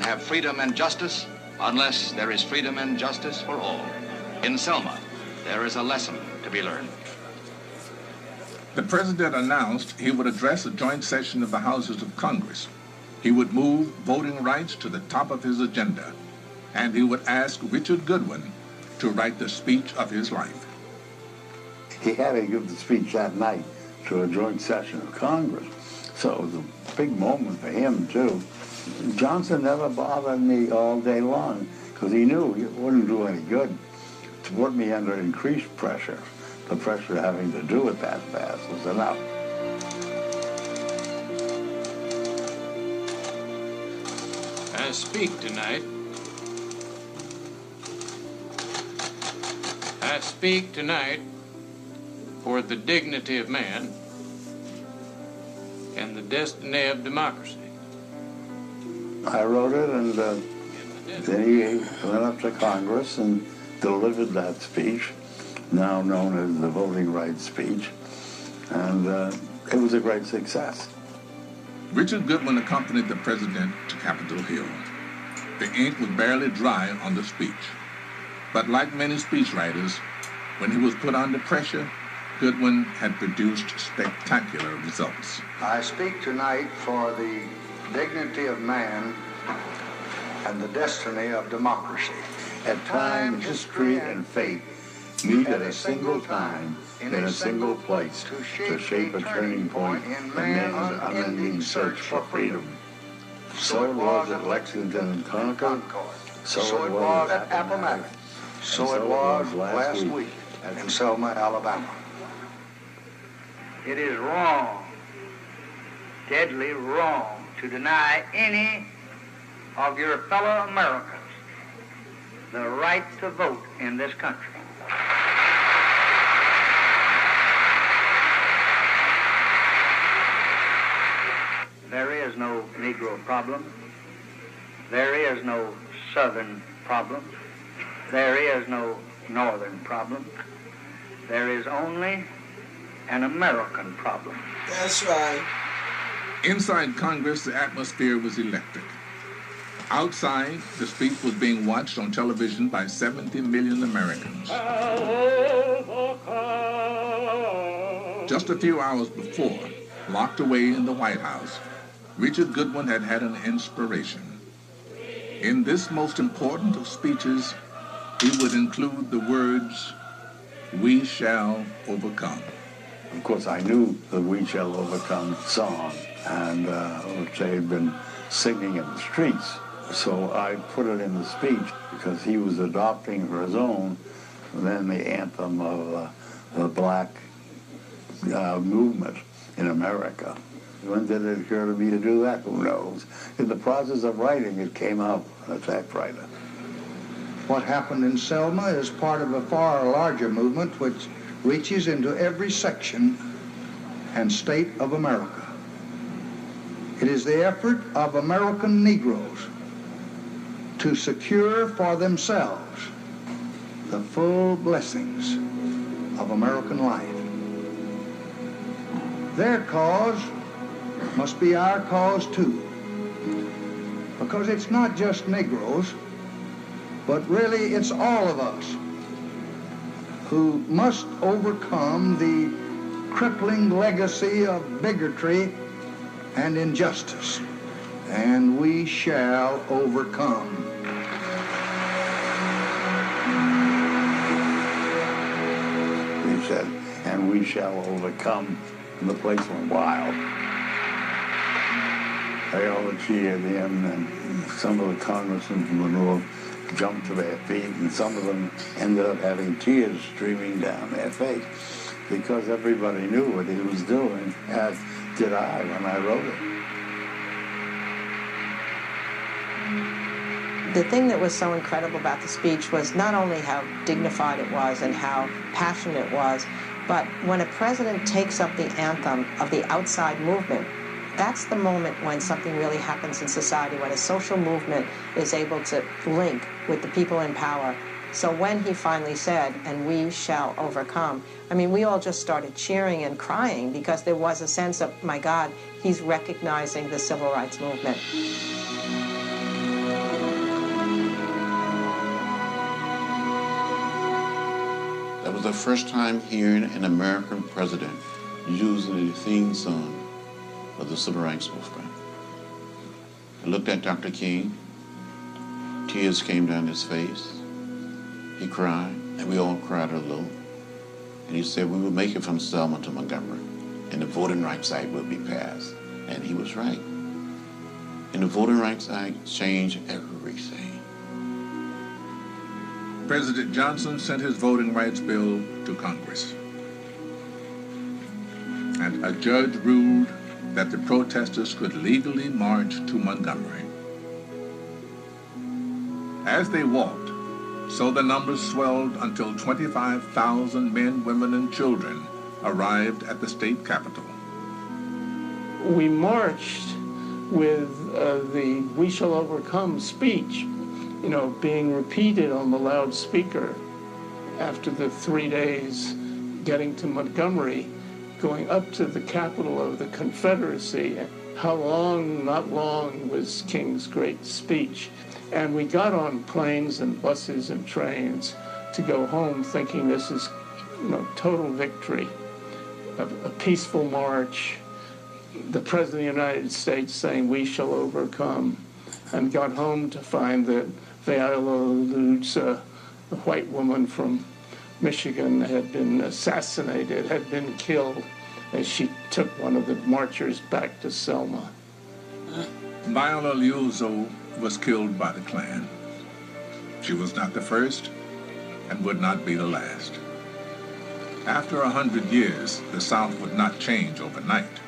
have freedom and justice unless there is freedom and justice for all. In Selma, there is a lesson to be learned. The president announced he would address a joint session of the Houses of Congress. He would move voting rights to the top of his agenda, and he would ask Richard Goodwin to write the speech of his life. He had to give the speech that night to a joint session of Congress, so it was a big moment for him, too. Johnson never bothered me all day long, because he knew it wouldn't do any good to put me under increased pressure. The pressure having to do with that fast was enough. I speak tonight. I speak tonight for the dignity of man and the destiny of democracy. I wrote it, and then he went up to Congress and delivered that speech, now known as the voting rights speech, and it was a great success. Richard Goodwin accompanied the president to Capitol Hill. The ink was barely dry on the speech. But like many speechwriters, when he was put under pressure, Goodwin had produced spectacular results. I speak tonight for the dignity of man and the destiny of democracy. At time, history, and fate meet at a single time, in a single place, to shape a turning point in man's unending search for freedom. So it was at Lexington and Concord, so it was at Appomattox, so it was last week in Selma, Alabama. It is wrong, deadly wrong, to deny any of your fellow Americans the right to vote in this country. There is no Negro problem. There is no Southern problem. There is no Northern problem. There is only an American problem. That's right. Inside Congress, the atmosphere was electric. Outside, the speech was being watched on television by 70 million Americans. Just a few hours before, locked away in the White House, Richard Goodwin had had an inspiration. In this most important of speeches, he would include the words, "We shall overcome." Of course, I knew the "We Shall Overcome" song, and which they had been singing in the streets. So I put it in the speech because he was adopting for his own then the anthem of the black movement in America. When did it occur to me to do that? Who knows? In the process of writing, it came out on a typewriter. What happened in Selma is part of a far larger movement which reaches into every section and state of America. It is the effort of American Negroes to secure for themselves the full blessings of American life. Their cause must be our cause too, because it's not just Negroes, but really it's all of us who must overcome the crippling legacy of bigotry and injustice, and we shall overcome. He said, and we shall overcome, and the place went wild. They all cheered him, and some of the congressmen from the North jumped to their feet, and some of them ended up having tears streaming down their face because everybody knew what he was doing, as did I when I wrote it. The thing that was so incredible about the speech was not only how dignified it was and how passionate it was, but when a president takes up the anthem of the outside movement, that's the moment when something really happens in society, when a social movement is able to link with the people in power. So when he finally said, and we shall overcome, I mean, we all just started cheering and crying because there was a sense of, my God, he's recognizing the civil rights movement. was the first time hearing an American president using the theme song of the Civil Rights Movement. I looked at Dr. King. Tears came down his face. He cried, and we all cried a little. And he said, we will make it from Selma to Montgomery, and the Voting Rights Act will be passed. And he was right. And the Voting Rights Act changed everything. President Johnson sent his voting rights bill to Congress. And a judge ruled that the protesters could legally march to Montgomery. As they walked, so the numbers swelled until 25,000 men, women, and children arrived at the state capitol. We marched with the "We Shall Overcome" speech, being repeated on the loudspeaker after the 3 days getting to Montgomery, going up to the capital of the Confederacy. How long, not long, was King's great speech. And we got on planes and buses and trains to go home thinking this is, total victory, a peaceful march, the President of the United States saying, "We shall overcome," and got home to find that VID00004, a white woman from Michigan, had been assassinated, had been killed, as she took one of the marchers back to Selma. VID00004 was killed by the Klan. She was not the first and would not be the last. After 100 years, the South would not change overnight.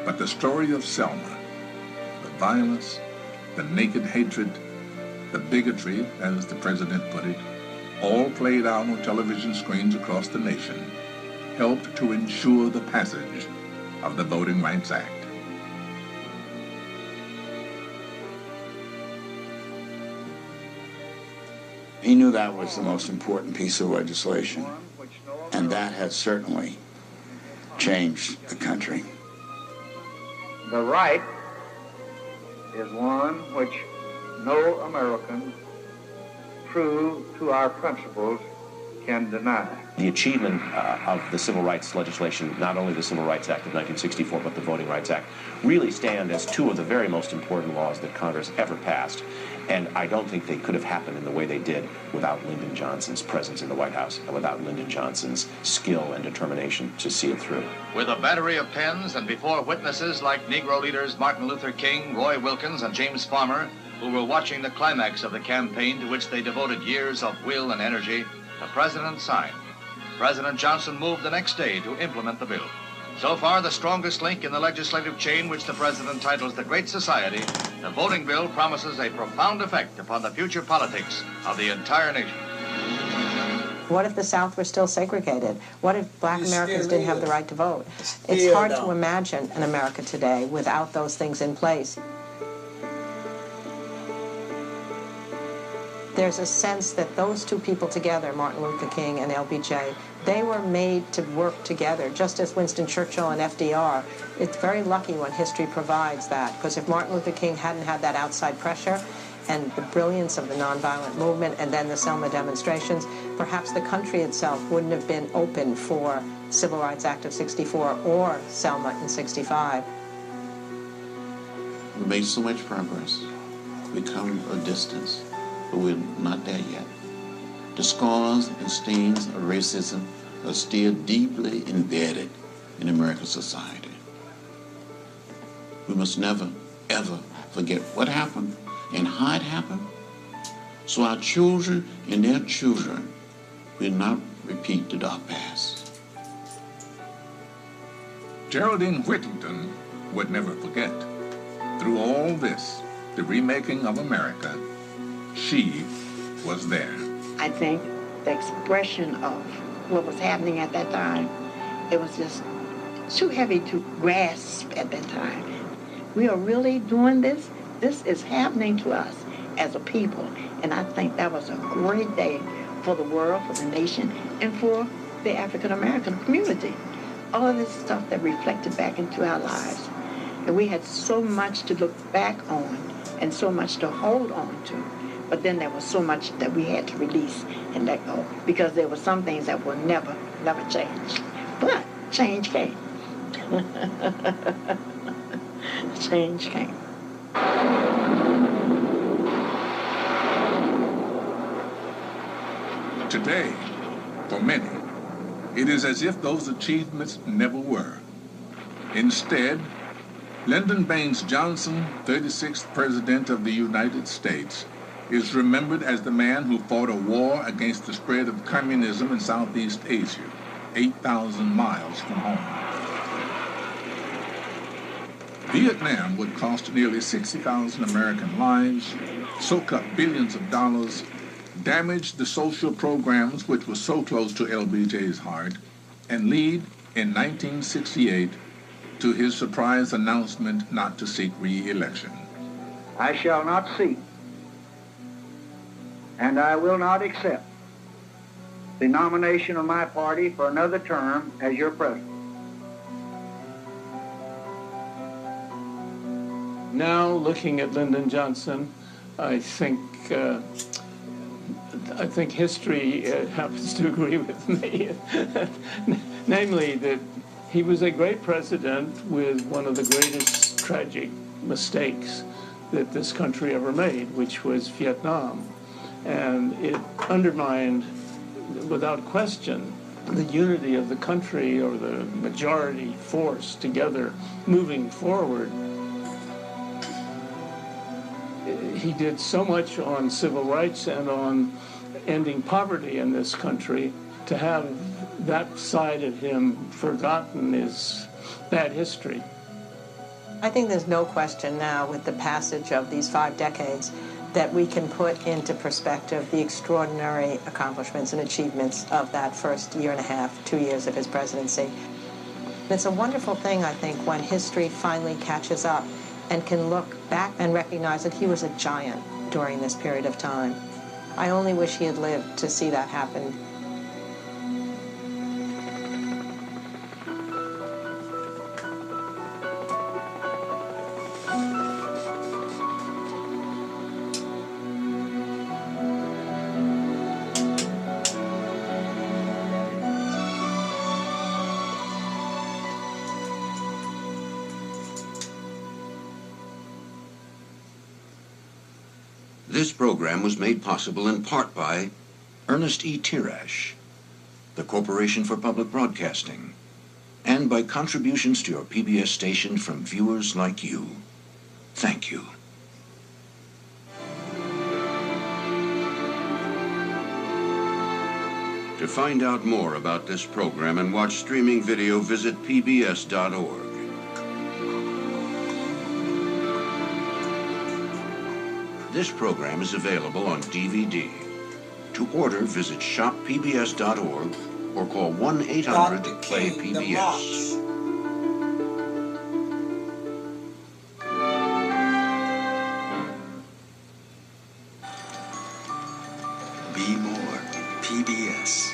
But the story of Selma, the violence, the naked hatred, the bigotry, as the president put it, all played out on television screens across the nation, helped to ensure the passage of the Voting Rights Act. He knew that was the most important piece of legislation, and that has certainly changed the country. The right is one which no American true to our principles can deny. The achievement of the civil rights legislation, not only the Civil Rights Act of 1964, but the Voting Rights Act, really stand as two of the very most important laws that Congress ever passed. And I don't think they could have happened in the way they did without Lyndon Johnson's presence in the White House and without Lyndon Johnson's skill and determination to see it through. With a battery of pens and before witnesses like Negro leaders Martin Luther King, Roy Wilkins, and James Farmer, who were watching the climax of the campaign to which they devoted years of will and energy, the president signed. President Johnson moved the next day to implement the bill. So far, the strongest link in the legislative chain, which the president titles the Great Society, the voting bill promises a profound effect upon the future politics of the entire nation. What if the South were still segregated? What if black Americans didn't have the right to vote? It's hard to imagine an America today without those things in place. There's a sense that those two people together, Martin Luther King and LBJ, they were made to work together, just as Winston Churchill and FDR. It's very lucky when history provides that, because if Martin Luther King hadn't had that outside pressure and the brilliance of the nonviolent movement and then the Selma demonstrations, perhaps the country itself wouldn't have been open for Civil Rights Act of 64 or Selma in 65. We made so much progress. We've come a distance, but we're not there yet. The scars and stains of racism are still deeply embedded in American society. We must never, ever forget what happened and how it happened, so our children and their children will not repeat the dark past. Geraldine Whittington would never forget. Through all this, the remaking of America, she was there. I think the expression of what was happening at that time, it was just too heavy to grasp at that time. We are really doing this. This is happening to us as a people. And I think that was a great day for the world, for the nation, and for the African American community. All of this stuff that reflected back into our lives. And we had so much to look back on and so much to hold on to. But then there was so much that we had to release and let go, because there were some things that will never change. But change came. Change came. Today, for many, it is as if those achievements never were. Instead, Lyndon Baines Johnson, 36th President of the United States, is remembered as the man who fought a war against the spread of communism in Southeast Asia, 8,000 miles from home. Vietnam would cost nearly 60,000 American lives, soak up billions of dollars, damage the social programs which were so close to LBJ's heart, and lead in 1968 to his surprise announcement not to seek re-election. I shall not seek, and I will not accept the nomination of my party for another term as your president. Now, looking at Lyndon Johnson, I think history happens to agree with me, namely that he was a great president with one of the greatest tragic mistakes that this country ever made, which was Vietnam. And it undermined, without question, the unity of the country, or the majority force together moving forward. He did so much on civil rights and on ending poverty in this country. To have that side of him forgotten is bad history. I think there's no question now, with the passage of these 5 decades, that we can put into perspective the extraordinary accomplishments and achievements of that first year and a half, 2 years of his presidency. It's a wonderful thing, I think, when history finally catches up and can look back and recognize that he was a giant during this period of time. I only wish he had lived to see that happen. This program was made possible in part by Ernest E. Tirash, the Corporation for Public Broadcasting, and by contributions to your PBS station from viewers like you. Thank you. To find out more about this program and watch streaming video, visit pbs.org. This program is available on DVD. To order, visit shoppbs.org or call 1-800-PLAY-PBS. Be more PBS.